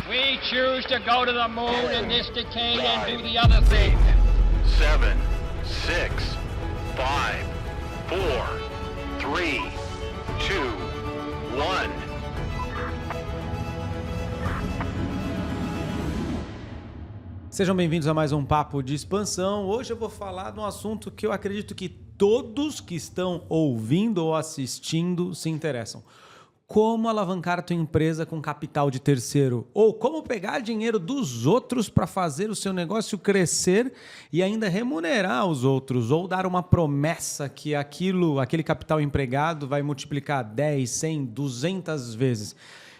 We choose to go to the moon in this decade and do the other thing. 7, 6, 5, 4, 3, 2, 1. Sejam bem-vindos a mais um Papo de Expansão. Hoje eu vou falar de um assunto que eu acredito que todos que estão ouvindo ou assistindo se interessam. Como alavancar a tua empresa com capital de terceiro? Ou como pegar dinheiro dos outros para fazer o seu negócio crescer e ainda remunerar os outros? Ou dar uma promessa que aquele capital empregado vai multiplicar 10, 100, 200 vezes.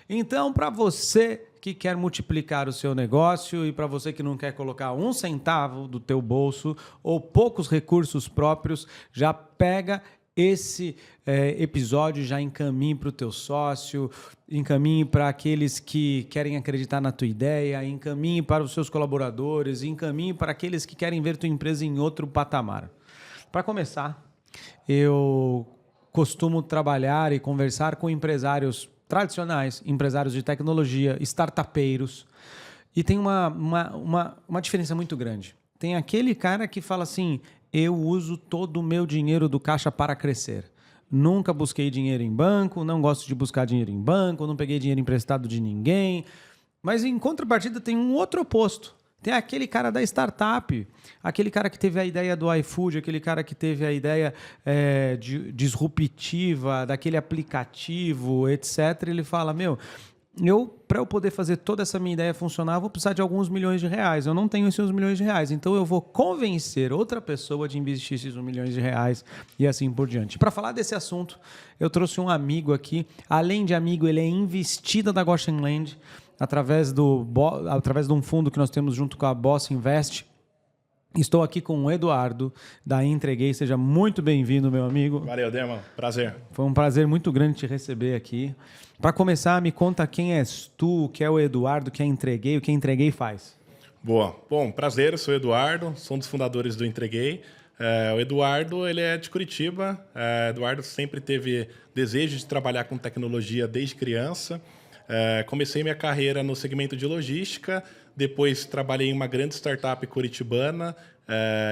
Então, para você que quer multiplicar o seu negócio e para você que não quer colocar um centavo do teu bolso ou poucos recursos próprios, já pega esse episódio, já encaminhe para o teu sócio, encaminhe para aqueles que querem acreditar na tua ideia, encaminhe para os seus colaboradores, encaminhe para aqueles que querem ver tua empresa em outro patamar. Para começar, eu costumo trabalhar e conversar com empresários tradicionais, empresários de tecnologia, startupeiros, e tem uma diferença muito grande. Tem aquele cara que fala assim: eu uso todo o meu dinheiro do caixa para crescer. Nunca busquei dinheiro em banco, não gosto de buscar dinheiro em banco, não peguei dinheiro emprestado de ninguém. Mas em contrapartida tem um outro oposto. Tem aquele cara da startup, aquele cara que teve a ideia do iFood, aquele cara que teve a ideia disruptiva, daquele aplicativo, etc. Ele fala: para eu poder fazer toda essa minha ideia funcionar, eu vou precisar de alguns milhões de reais. Eu não tenho esses milhões de reais, então eu vou convencer outra pessoa de investir esses milhões de reais e assim por diante. Para falar desse assunto, eu trouxe um amigo aqui. Além de amigo, ele é investido da Goshen Land, através de um fundo que nós temos junto com a Boss Invest. Estou aqui com o Eduardo, da Entreguei. Seja muito bem-vindo, meu amigo. Valeu, Derman. Prazer. Foi um prazer muito grande te receber aqui. Para começar, me conta quem és tu, o que é o Eduardo, o que é Entreguei, o que a Entreguei faz. Boa. Bom, prazer, eu sou o Eduardo, sou um dos fundadores do Entreguei. O Eduardo, ele é de Curitiba. Eduardo sempre teve desejo de trabalhar com tecnologia desde criança. Comecei minha carreira no segmento de logística, depois trabalhei em uma grande startup curitibana,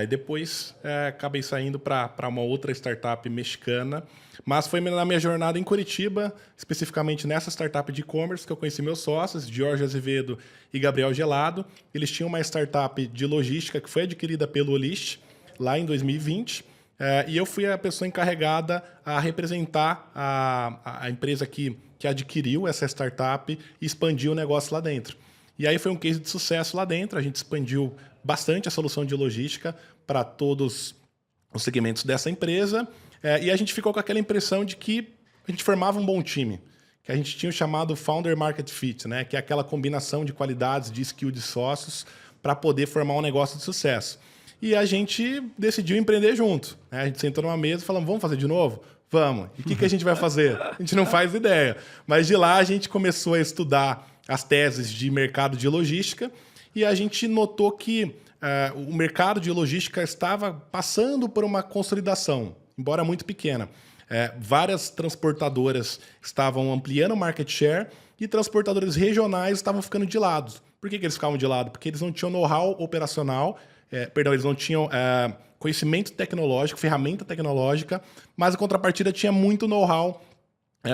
e depois acabei saindo para uma outra startup mexicana. Mas foi na minha jornada em Curitiba, especificamente nessa startup de e-commerce, que eu conheci meus sócios, Jorge Azevedo e Gabriel Gelado. Eles tinham uma startup de logística que foi adquirida pelo Olist lá em 2020. E eu fui a pessoa encarregada a representar a empresa que adquiriu essa startup e expandiu o negócio lá dentro. E aí foi um case de sucesso lá dentro. A gente expandiu bastante a solução de logística para todos os segmentos dessa empresa. E a gente ficou com aquela impressão de que a gente formava um bom time, que a gente tinha o chamado Founder Market Fit, né? Que é aquela combinação de qualidades, de skill de sócios para poder formar um negócio de sucesso. E a gente decidiu empreender junto, né? A gente sentou numa mesa e falamos: vamos fazer de novo? Vamos. E o que a gente vai fazer? A gente não faz ideia. Mas de lá a gente começou a estudar as teses de mercado de logística e a gente notou que o mercado de logística estava passando por uma consolidação, embora muito pequena. Várias transportadoras estavam ampliando o market share e transportadores regionais estavam ficando de lado. Por que eles ficavam de lado? Porque eles não tinham know-how operacional, eles não tinham conhecimento tecnológico, ferramenta tecnológica, mas a contrapartida tinha muito know-how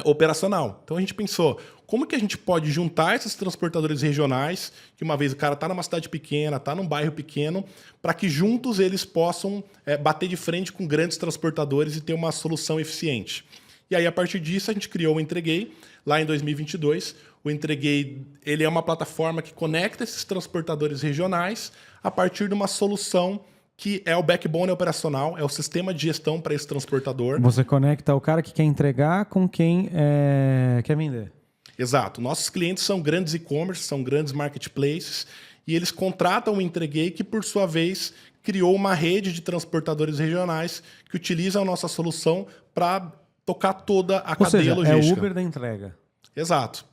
operacional. Então a gente pensou: como que a gente pode juntar esses transportadores regionais, que uma vez o cara está numa cidade pequena, está num bairro pequeno, para que juntos eles possam bater de frente com grandes transportadores e ter uma solução eficiente. E aí, a partir disso, a gente criou o Entreguei, lá em 2022. O Entreguei, ele é uma plataforma que conecta esses transportadores regionais a partir de uma solução que é o backbone operacional, é o sistema de gestão para esse transportador. Você conecta o cara que quer entregar com quem quer vender. Exato. Nossos clientes são grandes e-commerce, são grandes marketplaces, e eles contratam o Entreguei, que, por sua vez, criou uma rede de transportadores regionais que utilizam a nossa solução para tocar toda a cadeia logística. É o Uber da entrega. Exato.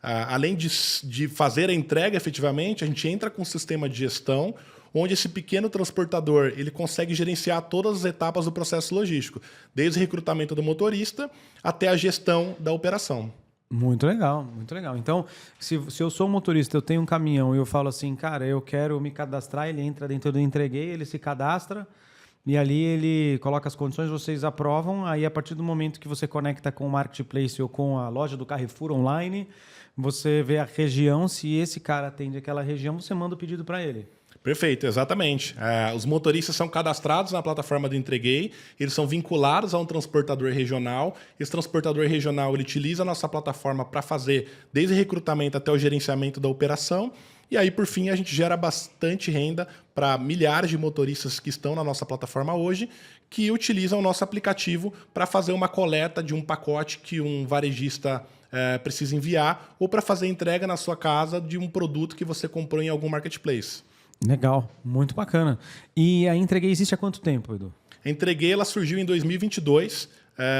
Além de fazer a entrega efetivamente, a gente entra com um sistema de gestão onde esse pequeno transportador ele consegue gerenciar todas as etapas do processo logístico, desde o recrutamento do motorista até a gestão da operação. Muito legal, muito legal. Então, se eu sou um motorista, eu tenho um caminhão e eu falo assim, cara, eu quero me cadastrar, ele entra dentro do Entreguei, ele se cadastra e ali ele coloca as condições, vocês aprovam, aí a partir do momento que você conecta com o Marketplace ou com a loja do Carrefour online, você vê a região, se esse cara atende aquela região, você manda o pedido para ele. Perfeito, exatamente. Os motoristas são cadastrados na plataforma do Entreguei, eles são vinculados a um transportador regional. Esse transportador regional ele utiliza a nossa plataforma para fazer desde o recrutamento até o gerenciamento da operação. E aí, por fim, a gente gera bastante renda para milhares de motoristas que estão na nossa plataforma hoje, que utilizam o nosso aplicativo para fazer uma coleta de um pacote que um varejista precisa enviar ou para fazer entrega na sua casa de um produto que você comprou em algum marketplace. Legal, muito bacana. E a Entreguei existe há quanto tempo, Edu? A Entreguei ela surgiu em 2022.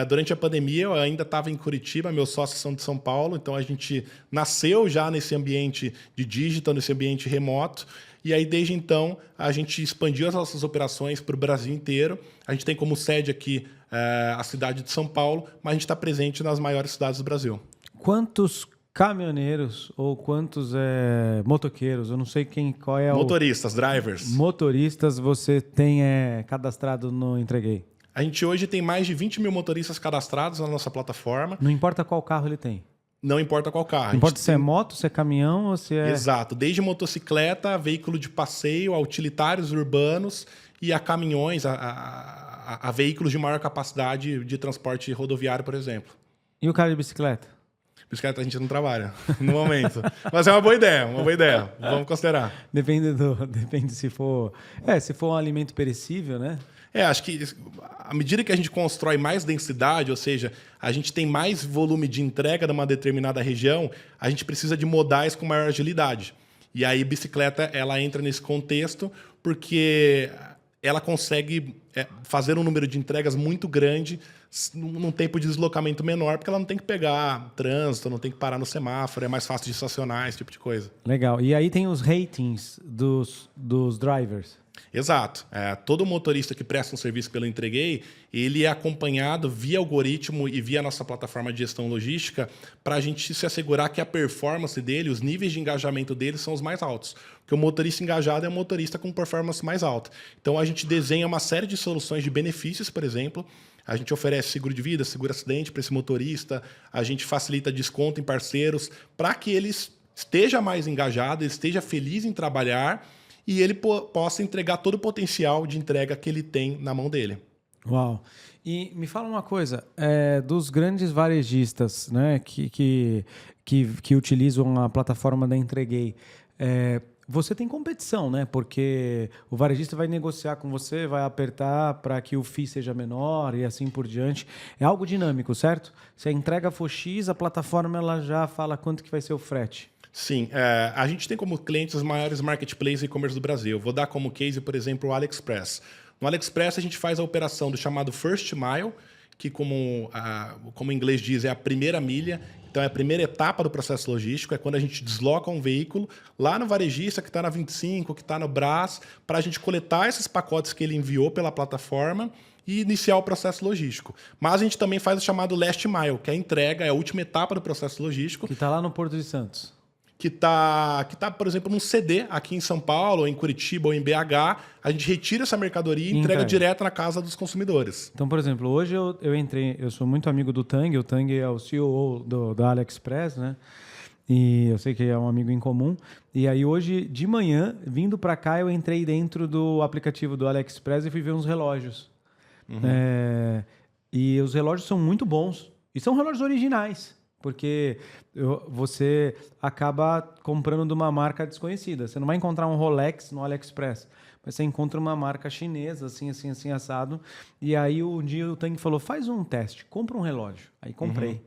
Durante a pandemia, eu ainda estava em Curitiba, meus sócios são de São Paulo, então a gente nasceu já nesse ambiente de digital, nesse ambiente remoto. E aí, desde então, a gente expandiu as nossas operações para o Brasil inteiro. A gente tem como sede aqui a cidade de São Paulo, mas a gente está presente nas maiores cidades do Brasil. Quantos caminhoneiros ou quantos motoqueiros, eu não sei qual é Motoristas, drivers. Motoristas você tem cadastrado no Entreguei? A gente hoje tem mais de 20 mil motoristas cadastrados na nossa plataforma. Não importa qual carro ele tem? Não importa qual carro. Não importa se é moto, se é caminhão ou se é... Exato. Desde motocicleta, veículo de passeio, a utilitários urbanos e a caminhões, a veículos de maior capacidade de transporte rodoviário, por exemplo. E o cara de bicicleta? Bicicleta a gente não trabalha no momento. Mas é uma boa ideia, uma boa ideia. Vamos considerar. Depende se for um alimento perecível, né? Acho que à medida que a gente constrói mais densidade, ou seja, a gente tem mais volume de entrega numa determinada região, a gente precisa de modais com maior agilidade. E aí bicicleta ela entra nesse contexto porque ela consegue fazer um número de entregas muito grande num tempo de deslocamento menor, porque ela não tem que pegar trânsito, não tem que parar no semáforo, é mais fácil de estacionar, esse tipo de coisa. Legal. E aí tem os ratings dos drivers. Exato. Todo motorista que presta um serviço pelo Entreguei, ele é acompanhado via algoritmo e via nossa plataforma de gestão logística para a gente se assegurar que a performance dele, os níveis de engajamento dele são os mais altos. Porque o motorista engajado é um motorista com performance mais alta. Então a gente desenha uma série de soluções de benefícios, por exemplo. A gente oferece seguro de vida, seguro acidente para esse motorista, a gente facilita desconto em parceiros para que ele esteja mais engajado, ele esteja feliz em trabalhar e ele possa entregar todo o potencial de entrega que ele tem na mão dele. Uau! E me fala uma coisa, dos grandes varejistas, né, que utilizam a plataforma da Entreguei, você tem competição, né? Porque o varejista vai negociar com você, vai apertar para que o FII seja menor e assim por diante. É algo dinâmico, certo? Se a entrega for X, a plataforma ela já fala quanto que vai ser o frete. Sim, a gente tem como clientes os maiores marketplaces e-commerce do Brasil. Vou dar como case, por exemplo, o AliExpress. No AliExpress, a gente faz a operação do chamado First Mile, que como em inglês diz, é a primeira milha. Então, é a primeira etapa do processo logístico, é quando a gente desloca um veículo lá no varejista, que está na 25, que está no Brás, para a gente coletar esses pacotes que ele enviou pela plataforma e iniciar o processo logístico. Mas a gente também faz o chamado Last Mile, que é a entrega, é a última etapa do processo logístico. Que está lá no Porto de Santos. Que tá, por exemplo, num CD aqui em São Paulo, ou em Curitiba, ou em BH, a gente retira essa mercadoria e entrega direto na casa dos consumidores. Então, por exemplo, hoje eu entrei, eu sou muito amigo do Tang, o Tang é o CEO da AliExpress, né? E eu sei que é um amigo em comum. E aí hoje, de manhã, vindo para cá, eu entrei dentro do aplicativo do AliExpress e fui ver uns relógios. Uhum. E os relógios são muito bons. E são relógios originais. Porque você acaba comprando de uma marca desconhecida. Você não vai encontrar um Rolex no AliExpress, mas você encontra uma marca chinesa, assim, assado. E aí um dia o Tang falou, faz um teste, compra um relógio. Aí comprei. Uhum.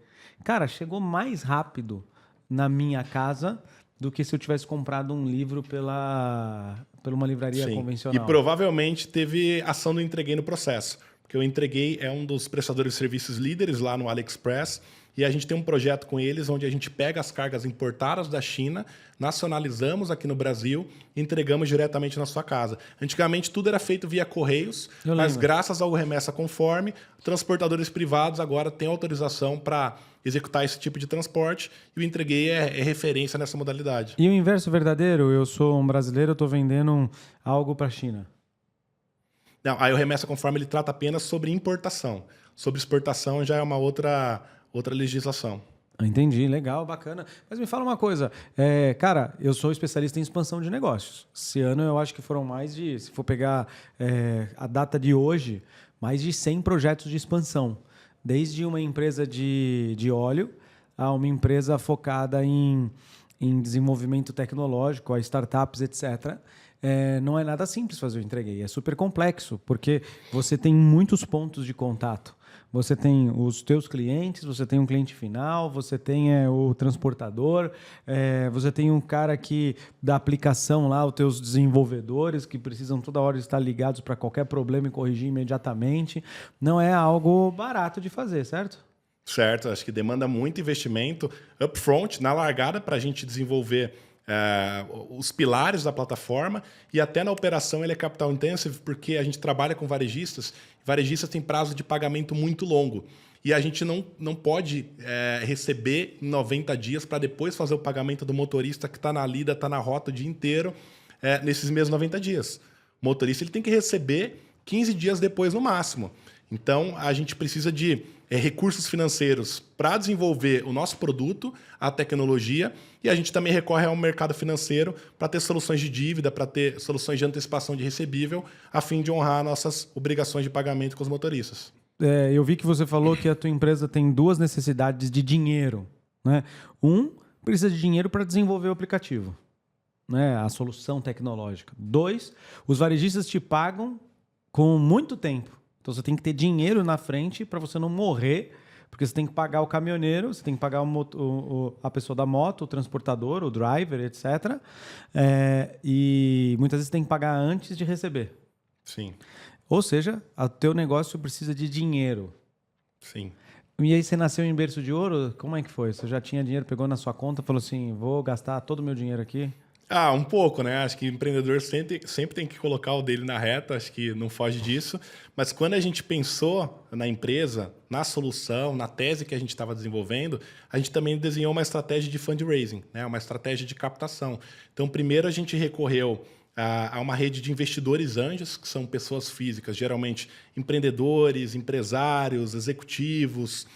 Cara, chegou mais rápido na minha casa do que se eu tivesse comprado um livro pela uma livraria convencional. E provavelmente teve ação do Entreguei no processo. Porque o Entreguei é um dos prestadores de serviços líderes lá no AliExpress. E a gente tem um projeto com eles onde a gente pega as cargas importadas da China, nacionalizamos aqui no Brasil e entregamos diretamente na sua casa. Antigamente tudo era feito via correios, mas graças ao Remessa Conforme, transportadores privados agora têm autorização para executar esse tipo de transporte, e o Entreguei é referência nessa modalidade. E o inverso verdadeiro? Eu sou um brasileiro, eu estou vendendo algo para a China. Não, aí o Remessa Conforme ele trata apenas sobre importação. Sobre exportação já é uma outra legislação. Entendi, legal, bacana. Mas me fala uma coisa, cara, eu sou especialista em expansão de negócios. Esse ano eu acho que foram mais de, se for pegar a data de hoje, mais de 100 projetos de expansão. Desde uma empresa de óleo a uma empresa focada em desenvolvimento tecnológico, a startups, etc. Não é nada simples fazer o Entreguei, é super complexo, porque você tem muitos pontos de contato. Você tem os teus clientes, você tem um cliente final, você tem o transportador, você tem um cara da aplicação lá, os teus desenvolvedores que precisam toda hora estar ligados para qualquer problema e corrigir imediatamente. Não é algo barato de fazer, certo? Certo, acho que demanda muito investimento upfront, na largada, para a gente desenvolver os pilares da plataforma, e até na operação ele é capital intensive, porque a gente trabalha com varejistas. Varejistas têm prazo de pagamento muito longo. E a gente não pode receber em 90 dias para depois fazer o pagamento do motorista que está na lida, está na rota o dia inteiro, nesses mesmos 90 dias. O motorista ele tem que receber 15 dias depois no máximo. Então, a gente precisa de recursos financeiros para desenvolver o nosso produto, a tecnologia, e a gente também recorre ao mercado financeiro para ter soluções de dívida, para ter soluções de antecipação de recebível, a fim de honrar nossas obrigações de pagamento com os motoristas. Eu vi que você falou que a tua empresa tem duas necessidades de dinheiro, né? Precisa de dinheiro para desenvolver o aplicativo, né? A solução tecnológica. 2, os varejistas te pagam com muito tempo. Então, você tem que ter dinheiro na frente para você não morrer, porque você tem que pagar o caminhoneiro, você tem que pagar a pessoa da moto, o transportador, o driver, etc. E muitas vezes tem que pagar antes de receber. Sim. Ou seja, o teu negócio precisa de dinheiro. Sim. E aí você nasceu em berço de ouro? Como é que foi? Você já tinha dinheiro, pegou na sua conta, falou assim, vou gastar todo o meu dinheiro aqui? Um pouco, né? Acho que o empreendedor sempre tem que colocar o dele na reta, acho que não foge disso. Mas quando a gente pensou na empresa, na solução, na tese que a gente estava desenvolvendo, a gente também desenhou uma estratégia de fundraising, né? Uma estratégia de captação. Então, primeiro a gente recorreu a uma rede de investidores anjos, que são pessoas físicas, geralmente empreendedores, empresários, executivos,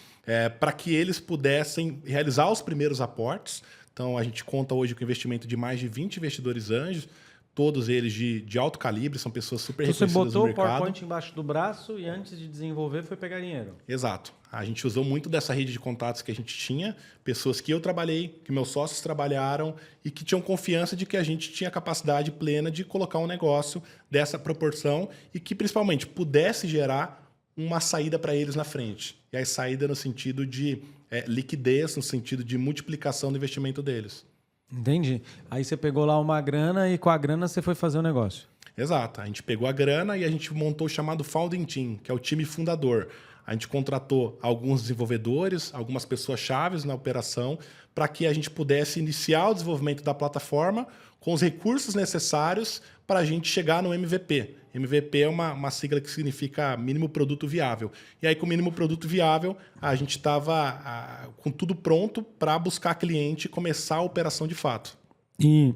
para que eles pudessem realizar os primeiros aportes. Então, a gente conta hoje com investimento de mais de 20 investidores anjos, todos eles de alto calibre, são pessoas super reconhecidas no mercado. Você botou o PowerPoint embaixo do braço e antes de desenvolver foi pegar dinheiro. Exato. A gente usou muito dessa rede de contatos que a gente tinha, pessoas que eu trabalhei, que meus sócios trabalharam e que tinham confiança de que a gente tinha capacidade plena de colocar um negócio dessa proporção e que, principalmente, pudesse gerar uma saída para eles na frente. E a saída no sentido de liquidez, no sentido de multiplicação do investimento deles. Entendi. Aí você pegou lá uma grana e com a grana você foi fazer o negócio. Exato. A gente pegou a grana e a gente montou o chamado Founding Team, que é o time fundador. A gente contratou alguns desenvolvedores, algumas pessoas chaves na operação, para que a gente pudesse iniciar o desenvolvimento da plataforma com os recursos necessários para a gente chegar no MVP. MVP é uma sigla que significa mínimo produto viável. E aí, com o mínimo produto viável, a gente estava com tudo pronto para buscar cliente e começar a operação de fato. E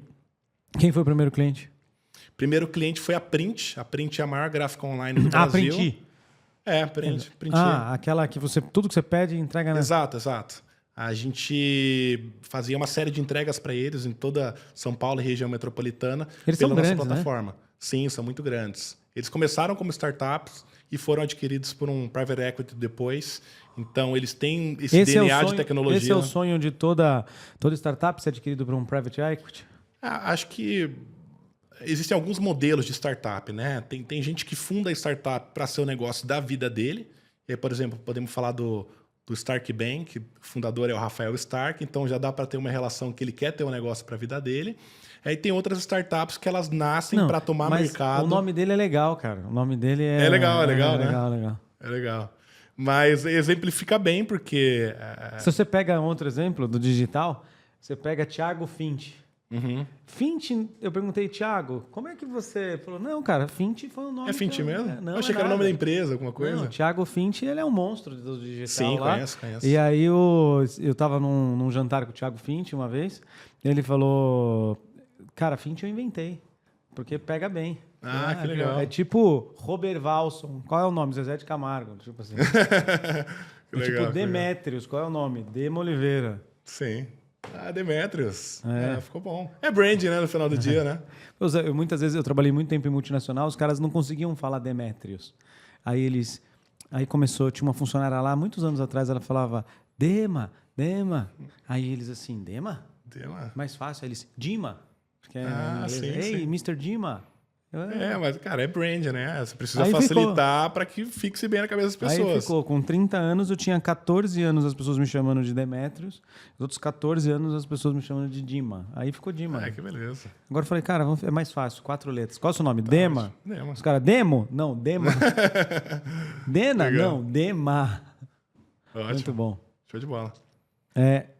quem foi o primeiro cliente? Primeiro cliente foi a Print. A Print é a maior gráfica online do Brasil. Print. Print. Aquela que tudo que você pede entrega na... Exato. A gente fazia uma série de entregas para eles em toda São Paulo e região metropolitana. Eles pela são nossa grandes, plataforma. Né? Sim, são muito grandes. Eles começaram como startups e foram adquiridos por um private equity depois. Então, eles têm esse DNA de tecnologia. Esse é o sonho de toda startup ser adquirido por um private equity? Acho que existem alguns modelos de startup, né? Tem gente que funda a startup para ser o negócio da vida dele. E aí, por exemplo, podemos falar do Stark Bank, o fundador é o Rafael Stark, então já dá para ter uma relação que ele quer ter um negócio para a vida dele. Aí tem outras startups que elas nascem para tomar mercado. O nome dele é legal, cara. O nome dele é legal, né? Legal. É legal. Mas exemplifica bem, porque... Se você pega outro exemplo do digital, você pega Thiago Fint. Fint, eu perguntei, Thiago, como é que você... Falou, não, cara, Fint foi o nome... É Fint mesmo? Não, eu achei que era o nome da empresa, alguma coisa. Não, o Thiago Fint, ele é um monstro do digital. Sim, lá. conheço. E aí eu tava num jantar com o Thiago Fint uma vez, e ele falou, cara, Fint eu inventei, porque pega bem. Ah, que legal. É tipo Robert Walson, qual é o nome? Zezé de Camargo, tipo assim. Que legal, tipo Demétrios, qual é o nome? Demo Oliveira. Sim. Ah, Demetrius. Ficou bom. É brand, né, no final do dia, né? Muitas vezes eu trabalhei muito tempo em multinacional, os caras não conseguiam falar Demétrios. Aí começou, tinha uma funcionária lá, muitos anos atrás, ela falava Dema. Aí eles assim, Dema? Mais fácil. Aí eles, Dima. Que é sim, Ei, sim. Mr. Dima. Mas, cara, é brand, né? Você precisa Aí facilitar para que fixe bem na cabeça das pessoas. Aí ficou, com 30 anos, eu tinha 14 anos as pessoas me chamando de Demétrios, os outros 14 anos as pessoas me chamando de Dima. Aí ficou Dima. Que beleza. Agora eu falei, cara, é mais fácil, 4 letras. Qual é o seu nome? Dema? Dema. Os caras, Demo? Não, Dema. Dena? Legal. Não, Dema. Ótimo. Muito bom. Show de bola.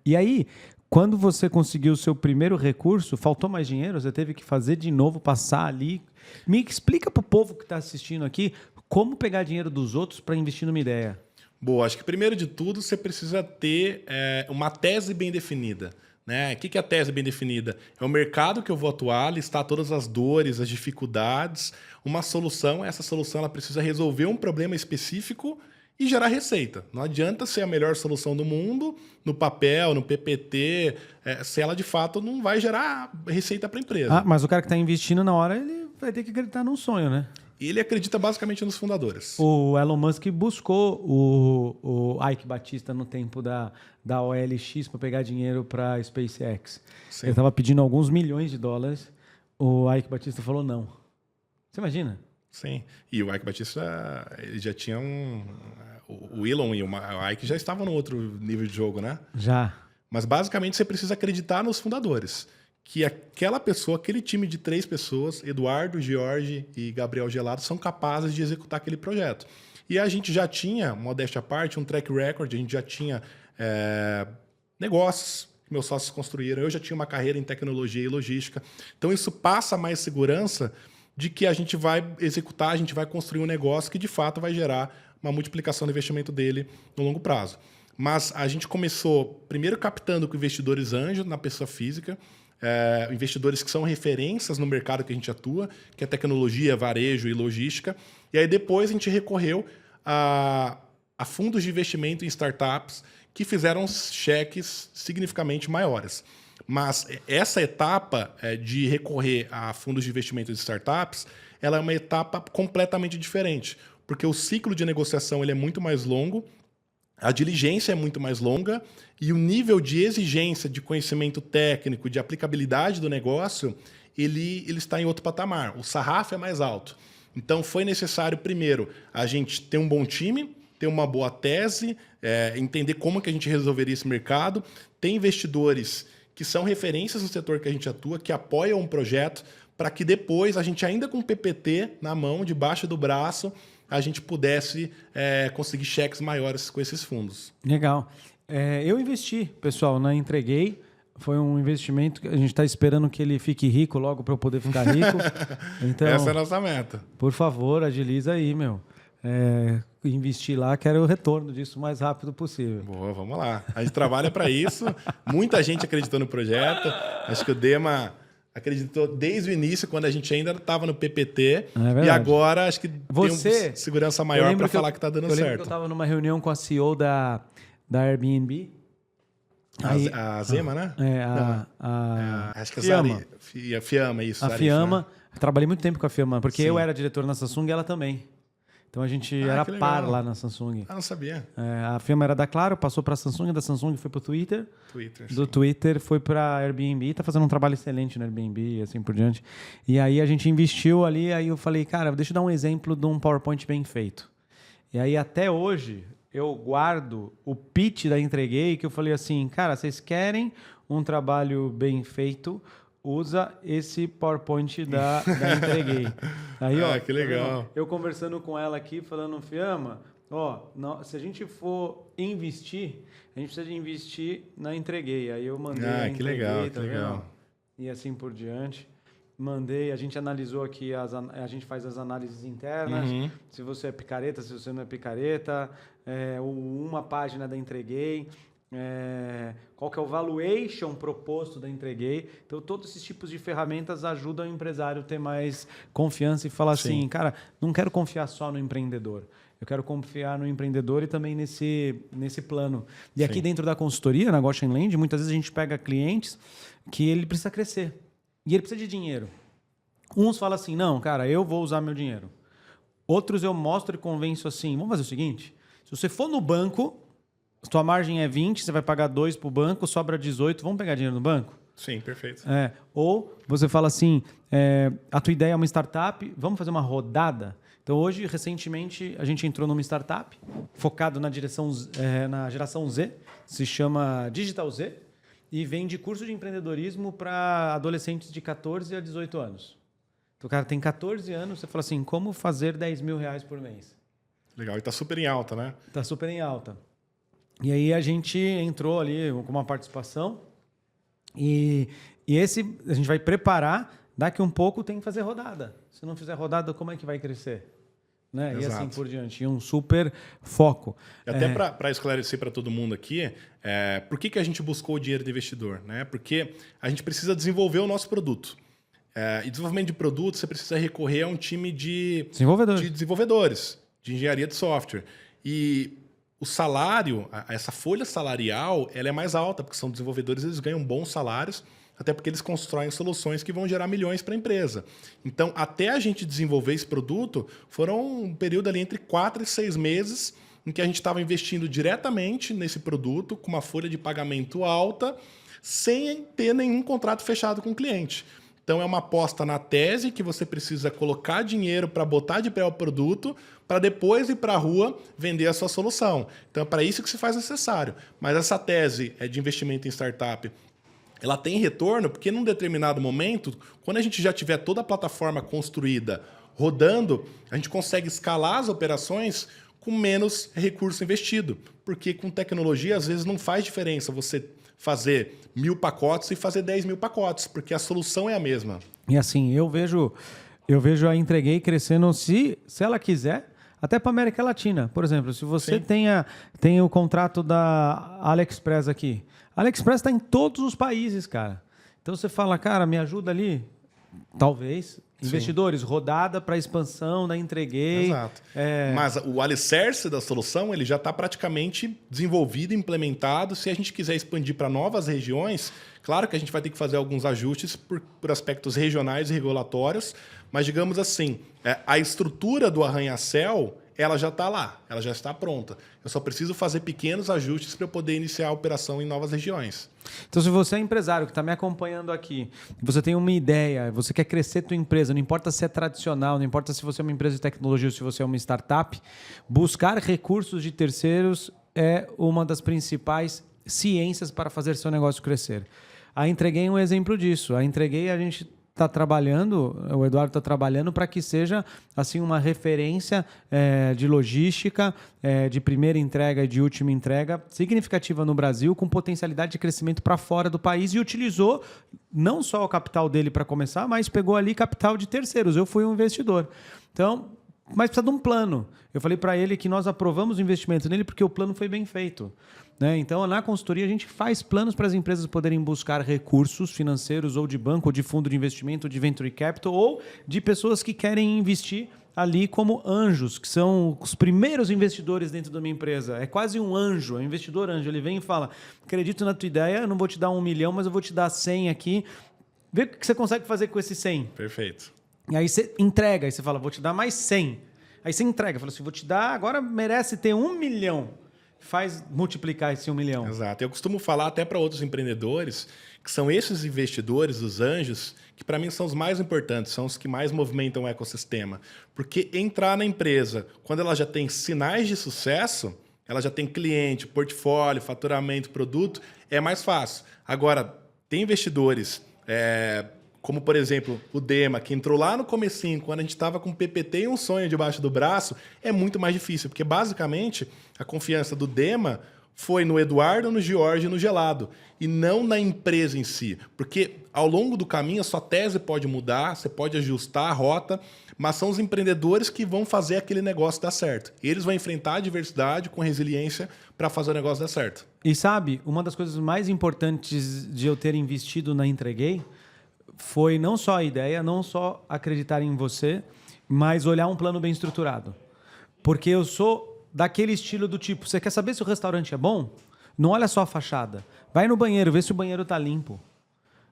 E aí, quando você conseguiu o seu primeiro recurso, faltou mais dinheiro? Você teve que fazer de novo, passar ali? Me explica para o povo que está assistindo aqui como pegar dinheiro dos outros para investir numa ideia. Boa, acho que primeiro de tudo você precisa ter uma tese bem definida. Né? O que é a tese bem definida? É o mercado que eu vou atuar, listar todas as dores, as dificuldades, uma solução. Essa solução ela precisa resolver um problema específico e gerar receita. Não adianta ser a melhor solução do mundo no papel, no PPT, se ela de fato não vai gerar receita para a empresa. Mas o cara que está investindo na hora, ele vai ter que acreditar num sonho, né? Ele acredita basicamente nos fundadores. O Elon Musk buscou o Ike Batista no tempo da OLX para pegar dinheiro para a SpaceX. Sim. Ele estava pedindo alguns milhões de dólares. O Ike Batista falou não. Você imagina? Sim. E o Ike Batista, ele já tinha o Elon e o Ike já estavam no outro nível de jogo, né? Já. Mas basicamente você precisa acreditar nos fundadores. Que aquela pessoa, aquele time de 3 pessoas, Eduardo, George e Gabriel Gelado, são capazes de executar aquele projeto. E a gente já tinha, modéstia à parte, um track record, a gente já tinha negócios que meus sócios construíram, eu já tinha uma carreira em tecnologia e logística. Então isso passa mais segurança de que a gente vai executar, a gente vai construir um negócio que de fato vai gerar uma multiplicação do investimento dele no longo prazo. Mas a gente começou primeiro captando com investidores anjo na pessoa física, investidores que são referências no mercado que a gente atua, que é tecnologia, varejo e logística. E aí depois a gente recorreu a fundos de investimento em startups que fizeram cheques significativamente maiores. Mas essa etapa de recorrer a fundos de investimento de startups, ela é uma etapa completamente diferente, porque o ciclo de negociação ele é muito mais longo, a diligência é muito mais longa e o nível de exigência de conhecimento técnico, de aplicabilidade do negócio, ele está em outro patamar. O sarrafo é mais alto. Então, foi necessário, primeiro, a gente ter um bom time, ter uma boa tese, entender como que a gente resolveria esse mercado, ter investidores que são referências no setor que a gente atua, que apoiam um projeto, para que depois, a gente ainda com o PPT na mão, debaixo do braço, a gente pudesse conseguir cheques maiores com esses fundos. Legal. Eu investi, pessoal, na Entreguei. Foi um investimento que a gente está esperando que ele fique rico logo para eu poder ficar rico. Então, essa é a nossa meta. Por favor, agiliza aí, meu. Investir lá, quero o retorno disso o mais rápido possível. Boa, vamos lá. A gente trabalha para isso. Muita gente acreditou no projeto. Acho que o Dema acreditou desde o início, quando a gente ainda estava no PPT. E agora acho que tem uma segurança maior para falar que está dando certo. Eu lembro que eu estava numa reunião com a CEO da Airbnb. A Zema, né? Acho que é Fiamma. A Fiamma, isso. A Zarif, Fiamma. né? Trabalhei muito tempo com a Fiamma, porque Sim. eu era diretor na Samsung e ela também. Então a gente era par lá na Samsung. Não sabia. A Fiamma era da Claro, passou para a Samsung, da Samsung foi para o Twitter. Do Twitter foi para a Airbnb, está fazendo um trabalho excelente no Airbnb e assim por diante. E aí a gente investiu ali, aí eu falei, cara, deixa eu dar um exemplo de um PowerPoint bem feito. E aí até hoje eu guardo o pitch da Entreguei, que eu falei assim, cara, vocês querem um trabalho bem feito, usa esse PowerPoint da Entreguei. Aí, que legal. Eu conversando com ela aqui, falando, Fiamma, se a gente for investir, a gente precisa de investir na Entreguei. Aí eu mandei a Entreguei, que legal. e assim por diante. Mandei, a gente analisou aqui, a gente faz as análises internas, se você é picareta, se você não é picareta, uma página da Entreguei, qual que é o valuation proposto da Entreguei. Então, todos esses tipos de ferramentas ajudam o empresário a ter mais confiança e falar assim, cara, não quero confiar só no empreendedor. Eu quero confiar no empreendedor e também nesse plano. E aqui dentro da consultoria, na Goshen Land, muitas vezes a gente pega clientes que ele precisa crescer. E ele precisa de dinheiro. Uns falam assim, não, cara, eu vou usar meu dinheiro. Outros eu mostro e convenço assim, vamos fazer o seguinte, se você for no banco, sua margem é 20, você vai pagar 2 para o banco, sobra 18, vamos pegar dinheiro no banco? Sim, perfeito. Ou você fala assim, a tua ideia é uma startup, vamos fazer uma rodada? Então hoje, recentemente, a gente entrou numa startup focado na geração Z, se chama Digital Z, e vende curso de empreendedorismo para adolescentes de 14 a 18 anos. Então o cara tem 14 anos, você fala assim, como fazer 10 mil reais por mês? Legal, e está super em alta, né? Está super em alta. E aí a gente entrou ali com uma participação e esse a gente vai preparar, daqui um pouco tem que fazer rodada. Se não fizer rodada, como é que vai crescer? Né? E assim por diante. E um super foco. Até para esclarecer para todo mundo aqui, por que a gente buscou o dinheiro do investidor? Né? Porque a gente precisa desenvolver o nosso produto. E desenvolvimento de produto, você precisa recorrer a um time de desenvolvedores, de engenharia de software. E o salário, essa folha salarial, ela é mais alta, porque são desenvolvedores, eles ganham bons salários, até porque eles constroem soluções que vão gerar milhões para a empresa. Então, até a gente desenvolver esse produto, foram um período ali entre 4 e 6 meses em que a gente estava investindo diretamente nesse produto, com uma folha de pagamento alta, sem ter nenhum contrato fechado com o cliente. Então, é uma aposta na tese que você precisa colocar dinheiro para botar de pé o produto, para depois ir para a rua vender a sua solução. Então, é para isso que se faz necessário. Mas essa tese de investimento em startup, ela tem retorno porque, num determinado momento, quando a gente já tiver toda a plataforma construída, rodando, a gente consegue escalar as operações com menos recurso investido. Porque com tecnologia, às vezes, não faz diferença você fazer 1000 pacotes e fazer 10 mil pacotes, porque a solução é a mesma. E assim, eu vejo a Entreguei crescendo, se ela quiser, até para a América Latina. Por exemplo, se você tem o contrato da AliExpress aqui. A AliExpress está em todos os países, cara. Então você fala, cara, me ajuda ali? Talvez. Investidores, rodada para expansão da Entreguei. Exato. Mas o alicerce da solução ele já está praticamente desenvolvido, implementado. Se a gente quiser expandir para novas regiões, claro que a gente vai ter que fazer alguns ajustes por aspectos regionais e regulatórios, mas digamos assim, a estrutura do arranha-céu ela já está lá, ela já está pronta. Eu só preciso fazer pequenos ajustes para eu poder iniciar a operação em novas regiões. Então, se você é empresário que está me acompanhando aqui, você tem uma ideia, você quer crescer a tua empresa, não importa se é tradicional, não importa se você é uma empresa de tecnologia ou se você é uma startup, buscar recursos de terceiros é uma das principais ciências para fazer seu negócio crescer. A Entreguei é um exemplo disso. A Entreguei, a gente está trabalhando, o Eduardo está trabalhando para que seja assim uma referência de logística, de primeira entrega e de última entrega significativa no Brasil, com potencialidade de crescimento para fora do país, e utilizou não só o capital dele para começar, mas pegou ali capital de terceiros. Eu fui um investidor. Então, mas precisa de um plano. Eu falei para ele que nós aprovamos o investimento nele porque o plano foi bem feito. Né? Então, na consultoria, a gente faz planos para as empresas poderem buscar recursos financeiros ou de banco, ou de fundo de investimento, ou de venture capital, ou de pessoas que querem investir ali como anjos, que são os primeiros investidores dentro de uma empresa. É quase um anjo, é um investidor anjo. Ele vem e fala, acredito na tua ideia, eu não vou te dar 1 milhão, mas eu vou te dar 100 aqui. Vê o que você consegue fazer com esse 100. Perfeito. E aí você entrega, aí você fala, vou te dar mais 100. Aí você entrega, fala assim, vou te dar, agora merece ter 1 milhão. Faz multiplicar esse 1 milhão. Exato. Eu costumo falar até para outros empreendedores que são esses investidores, os anjos, que para mim são os mais importantes, são os que mais movimentam o ecossistema. Porque entrar na empresa, quando ela já tem sinais de sucesso, ela já tem cliente, portfólio, faturamento, produto, é mais fácil. Agora, tem investidores... como, por exemplo, o Dema, que entrou lá no comecinho, quando a gente estava com PPT e um sonho debaixo do braço, é muito mais difícil, porque, basicamente, a confiança do Dema foi no Eduardo, no George e no Gelado, e não na empresa em si. Porque ao longo do caminho a sua tese pode mudar, você pode ajustar a rota, mas são os empreendedores que vão fazer aquele negócio dar certo. Eles vão enfrentar a adversidade com resiliência para fazer o negócio dar certo. E sabe, uma das coisas mais importantes de eu ter investido na Entreguei foi não só a ideia, não só acreditar em você, mas olhar um plano bem estruturado. Porque eu sou daquele estilo do tipo, você quer saber se o restaurante é bom? Não olha só a fachada. Vai no banheiro, vê se o banheiro está limpo.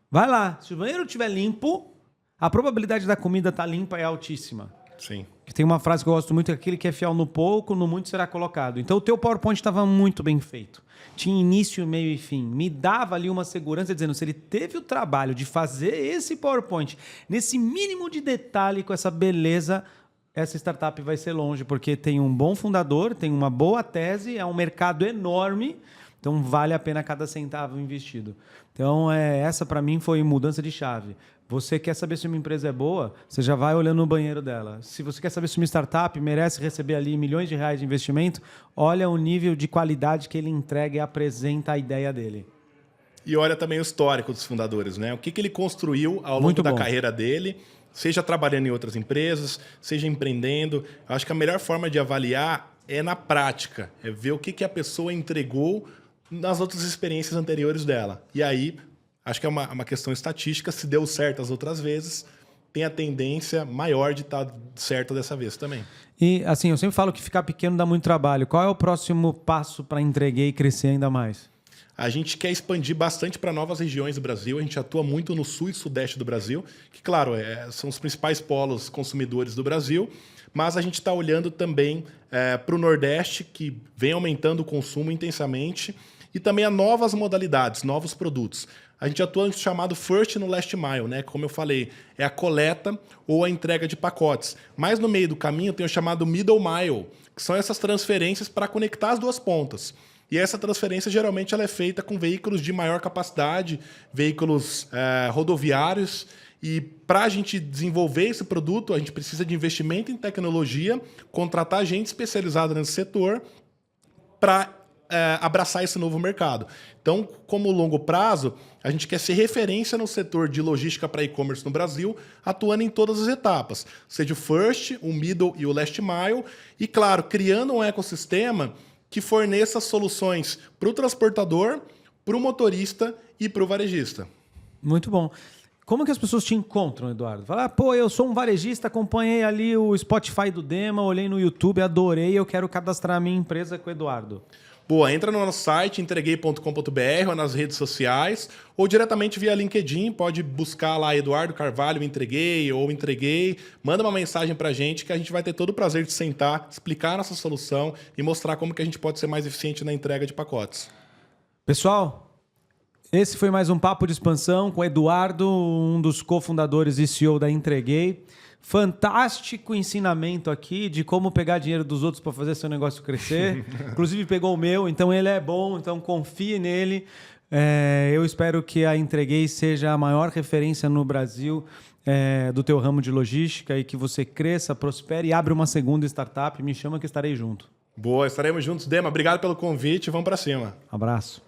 Vai lá. Se o banheiro estiver limpo, a probabilidade da comida estar limpa é altíssima. Sim. Tem uma frase que eu gosto muito, aquele que é fiel no pouco, no muito será colocado. Então o teu PowerPoint estava muito bem feito. Tinha início, meio e fim. Me dava ali uma segurança dizendo, se ele teve o trabalho de fazer esse PowerPoint nesse mínimo de detalhe, com essa beleza, essa startup vai ser longe, porque tem um bom fundador, tem uma boa tese, é um mercado enorme, então vale a pena cada centavo investido. Então essa para mim foi mudança de chave. Você quer saber se uma empresa é boa, você já vai olhando no banheiro dela. Se você quer saber se uma startup merece receber ali milhões de reais de investimento, olha o nível de qualidade que ele entrega e apresenta a ideia dele. E olha também o histórico dos fundadores, né? O que ele construiu ao longo da carreira dele, seja trabalhando em outras empresas, seja empreendendo. Eu acho que a melhor forma de avaliar é na prática, é ver o que a pessoa entregou nas outras experiências anteriores dela. E aí, acho que é uma questão estatística, se deu certo as outras vezes, tem a tendência maior de estar certo dessa vez também. E assim, eu sempre falo que ficar pequeno dá muito trabalho. Qual é o próximo passo para Entreguei e crescer ainda mais? A gente quer expandir bastante para novas regiões do Brasil. A gente atua muito no sul e sudeste do Brasil, que, claro, são os principais polos consumidores do Brasil, mas a gente está olhando também para o Nordeste, que vem aumentando o consumo intensamente, e também a novas modalidades, novos produtos. A gente atua no chamado First no Last Mile, né? Como eu falei, é a coleta ou a entrega de pacotes. Mas no meio do caminho tem o chamado Middle Mile, que são essas transferências para conectar as duas pontas. E essa transferência geralmente ela é feita com veículos de maior capacidade, veículos rodoviários. E para a gente desenvolver esse produto, a gente precisa de investimento em tecnologia, contratar gente especializada nesse setor para abraçar esse novo mercado. Então, como longo prazo, a gente quer ser referência no setor de logística para e-commerce no Brasil, atuando em todas as etapas, seja o First, o Middle e o Last Mile, e, claro, criando um ecossistema que forneça soluções para o transportador, para o motorista e para o varejista. Muito bom. Como que as pessoas te encontram, Eduardo? Fala, pô, eu sou um varejista, acompanhei ali o Spotify do Dema, olhei no YouTube, adorei, eu quero cadastrar a minha empresa com o Eduardo. Boa, entra no nosso site, entreguei.com.br, ou nas redes sociais, ou diretamente via LinkedIn, pode buscar lá Eduardo Carvalho Entreguei ou Entreguei, manda uma mensagem pra gente que a gente vai ter todo o prazer de sentar, explicar a nossa solução e mostrar como que a gente pode ser mais eficiente na entrega de pacotes. Pessoal, esse foi mais um Papo de Expansão com o Eduardo, um dos cofundadores e CEO da Entreguei. Fantástico ensinamento aqui de como pegar dinheiro dos outros para fazer seu negócio crescer. Inclusive pegou o meu, então ele é bom, então confie nele. Eu espero que a Entreguei seja a maior referência no Brasil do teu ramo de logística e que você cresça, prospere e abra uma segunda startup. Me chama que estarei junto. Boa, estaremos juntos. Dema, obrigado pelo convite. Vamos para cima. Abraço.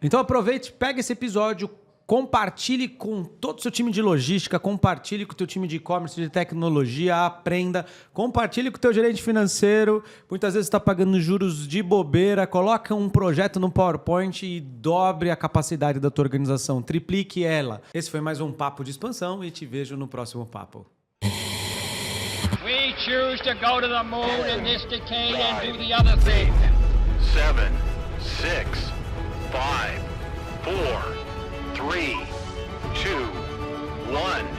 Então aproveite, pega esse episódio, compartilhe com todo o seu time de logística, compartilhe com o teu time de e-commerce, de tecnologia, aprenda, compartilhe com o teu gerente financeiro, muitas vezes está pagando juros de bobeira, coloca um projeto no PowerPoint e dobre a capacidade da tua organização, triplique ela. Esse foi mais um Papo de Expansão e te vejo no próximo papo. We choose to go to the moon in this decade and do the other thing. 7, 6, 5, 4, 3, 2, 1.